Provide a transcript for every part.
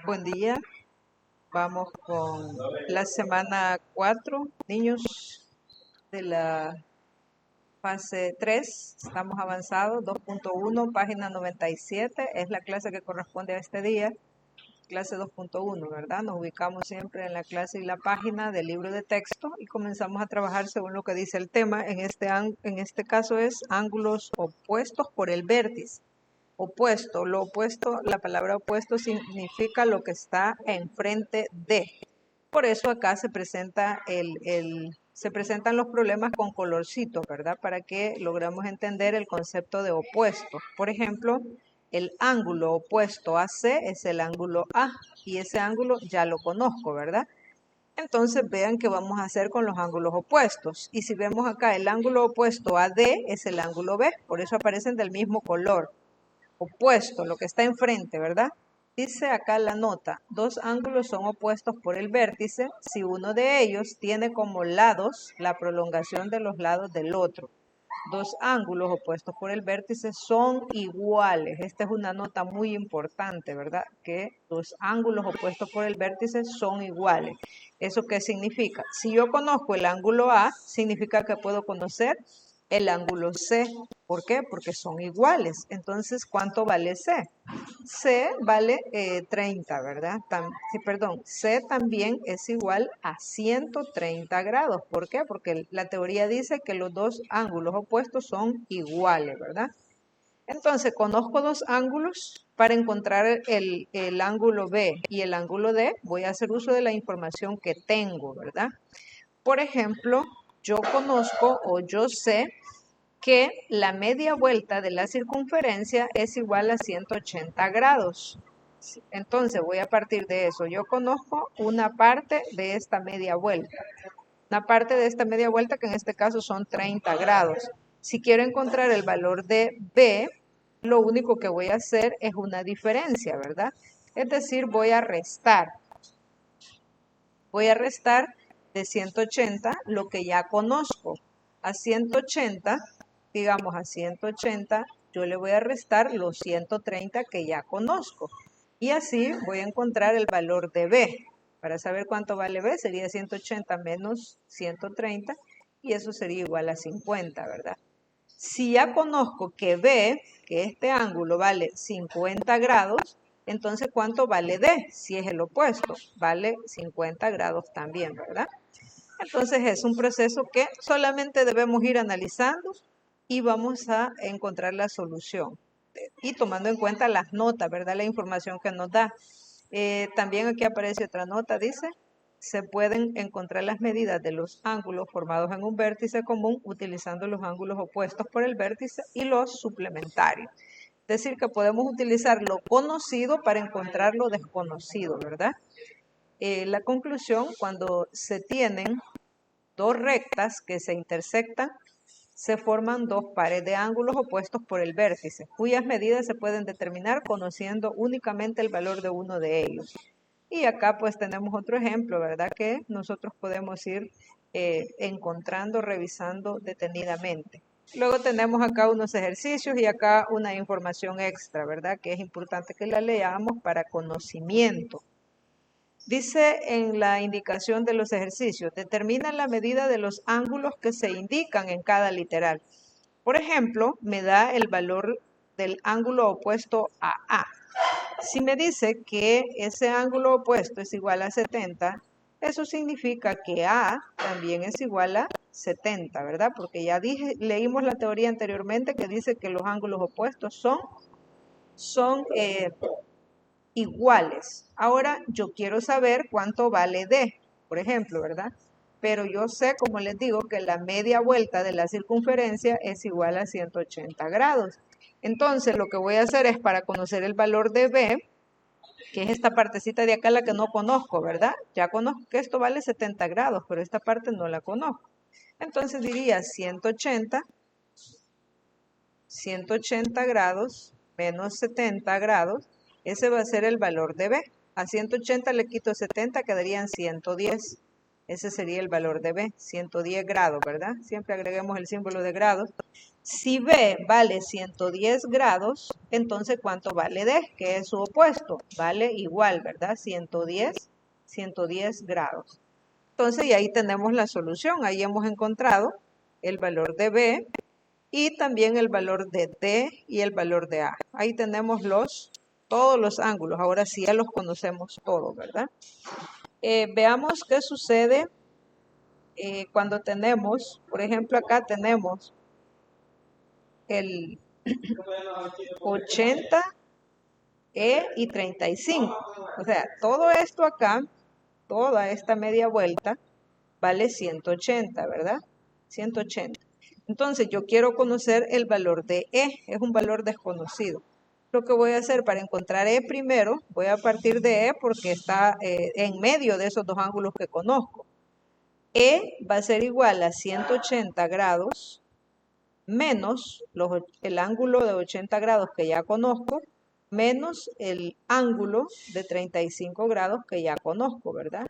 Buen día, vamos con la semana 4, niños de la fase 3, estamos avanzados, 2.1, página 97, es la clase que corresponde a este día, clase 2.1, ¿verdad? Nos ubicamos siempre en la clase y la página del libro de texto y comenzamos a trabajar según lo que dice el tema, en este caso es ángulos opuestos por el vértice. Opuesto, lo opuesto, la palabra opuesto significa lo que está enfrente de. Por eso acá se presenta se presentan los problemas con colorcito, ¿verdad? Para que logremos entender el concepto de opuesto. Por ejemplo, el ángulo opuesto a C es el ángulo A y ese ángulo ya lo conozco, ¿verdad? Entonces vean qué vamos a hacer con los ángulos opuestos. Y si vemos acá el ángulo opuesto a D es el ángulo B, por eso aparecen del mismo color. Opuesto, lo que está enfrente, ¿verdad? Dice acá la nota, dos ángulos son opuestos por el vértice si uno de ellos tiene como lados la prolongación de los lados del otro. Dos ángulos opuestos por el vértice son iguales. Esta es una nota muy importante, ¿verdad? Que los ángulos opuestos por el vértice son iguales. ¿Eso qué significa? Si yo conozco el ángulo A, significa que puedo conocer el ángulo C. ¿Por qué? Porque son iguales. Entonces, ¿cuánto vale C? C vale 30, ¿verdad? Perdón, C también es igual a 130 grados. ¿Por qué? Porque la teoría dice que los dos ángulos opuestos son iguales, ¿verdad? Entonces, conozco dos ángulos. Para encontrar el ángulo B y el ángulo D, voy a hacer uso de la información que tengo, ¿verdad? Por ejemplo, yo conozco o yo sé que la media vuelta de la circunferencia es igual a 180 grados. Entonces voy a partir de eso. Yo conozco una parte de esta media vuelta. Una parte de esta media vuelta que en este caso son 30 grados. Si quiero encontrar el valor de B, lo único que voy a hacer es una diferencia, ¿verdad? Es decir, voy a restar. Voy a restar de 180 lo que ya conozco. A 180, digamos a 180, yo le voy a restar los 130 que ya conozco. Y así voy a encontrar el valor de B. Para saber cuánto vale B sería 180 menos 130 y eso sería igual a 50, ¿verdad? Si ya conozco que B, que este ángulo vale 50 grados, entonces ¿cuánto vale D? Si es el opuesto, vale 50 grados también, ¿verdad? Entonces es un proceso que solamente debemos ir analizando y vamos a encontrar la solución. Y tomando en cuenta las notas, ¿verdad? La información que nos da. También aquí aparece otra nota, dice, se pueden encontrar las medidas de los ángulos formados en un vértice común utilizando los ángulos opuestos por el vértice y los suplementarios. Es decir, que podemos utilizar lo conocido para encontrar lo desconocido, ¿verdad? La conclusión, cuando se tienen dos rectas que se intersectan, se forman dos pares de ángulos opuestos por el vértice, cuyas medidas se pueden determinar conociendo únicamente el valor de uno de ellos. Y acá pues tenemos otro ejemplo, ¿verdad? Que nosotros podemos ir encontrando, revisando detenidamente. Luego tenemos acá unos ejercicios y acá una información extra, ¿verdad? Que es importante que la leamos para conocimiento. Dice en la indicación de los ejercicios, determina la medida de los ángulos que se indican en cada literal. Por ejemplo, me da el valor del ángulo opuesto a A. Si me dice que ese ángulo opuesto es igual a 70, eso significa que A también es igual a 70, ¿verdad? Porque ya leímos la teoría anteriormente que dice que los ángulos opuestos son iguales. Ahora yo quiero saber cuánto vale D, por ejemplo, ¿verdad? Pero yo sé, como les digo, que la media vuelta de la circunferencia es igual a 180 grados. Entonces, lo que voy a hacer es para conocer el valor de B, que es esta partecita de acá la que no conozco, ¿verdad? Ya conozco que esto vale 70 grados, pero esta parte no la conozco. Entonces diría 180 grados menos 70 grados, ese va a ser el valor de B. A 180 le quito 70, quedarían 110. Ese sería el valor de B, 110 grados, ¿verdad? Siempre agreguemos el símbolo de grados. Si B vale 110 grados, entonces ¿cuánto vale D? Que es su opuesto. Vale igual, ¿verdad? 110 grados. Entonces, y ahí tenemos la solución. Ahí hemos encontrado el valor de B y también el valor de D y el valor de A. Ahí tenemos todos los ángulos. Ahora sí ya los conocemos todos, ¿verdad? Veamos qué sucede cuando tenemos, por ejemplo, acá tenemos el 80 y 35. O sea, todo esto acá, toda esta media vuelta, vale 180, ¿verdad? 180. Entonces, yo quiero conocer el valor de E, es un valor desconocido. Lo que voy a hacer para encontrar E primero, voy a partir de E porque está en medio de esos dos ángulos que conozco. E va a ser igual a 180 grados menos el ángulo de 80 grados que ya conozco, menos el ángulo de 35 grados que ya conozco, ¿verdad?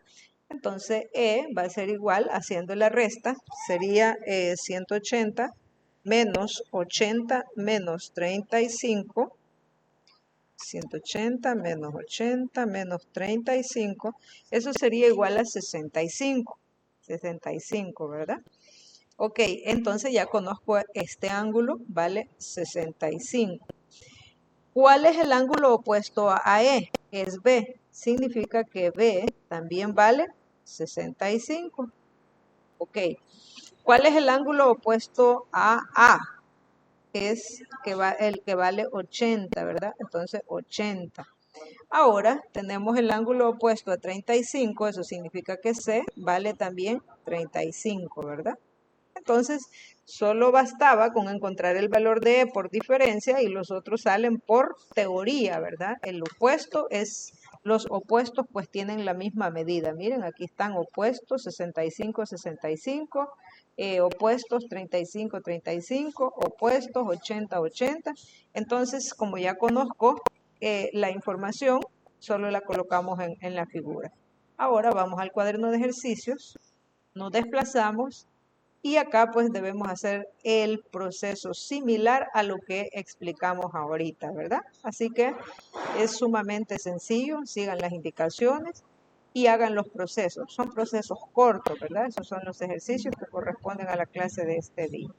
Entonces, E va a ser igual, haciendo la resta, sería 180 menos 80 menos 35, 180 menos 80 menos 35, eso sería igual a 65, ¿verdad? Ok, entonces ya conozco este ángulo, vale 65. ¿Cuál es el ángulo opuesto a E? Es B. Significa que B también vale 65. Ok. ¿Cuál es el ángulo opuesto a A? Es el que vale 80, ¿verdad? Entonces 80. Ahora tenemos el ángulo opuesto a 35, eso significa que C vale también 35, ¿verdad? Entonces, solo bastaba con encontrar el valor de E por diferencia y los otros salen por teoría, ¿verdad? Los opuestos pues tienen la misma medida. Miren, aquí están opuestos 65, 65, opuestos 35, 35, opuestos 80, 80. Entonces, como ya conozco la información, solo la colocamos en la figura. Ahora vamos al cuaderno de ejercicios, nos desplazamos y acá pues debemos hacer el proceso similar a lo que explicamos ahorita, ¿verdad? Así que es sumamente sencillo, sigan las indicaciones y hagan los procesos. Son procesos cortos, ¿verdad? Esos son los ejercicios que corresponden a la clase de este día.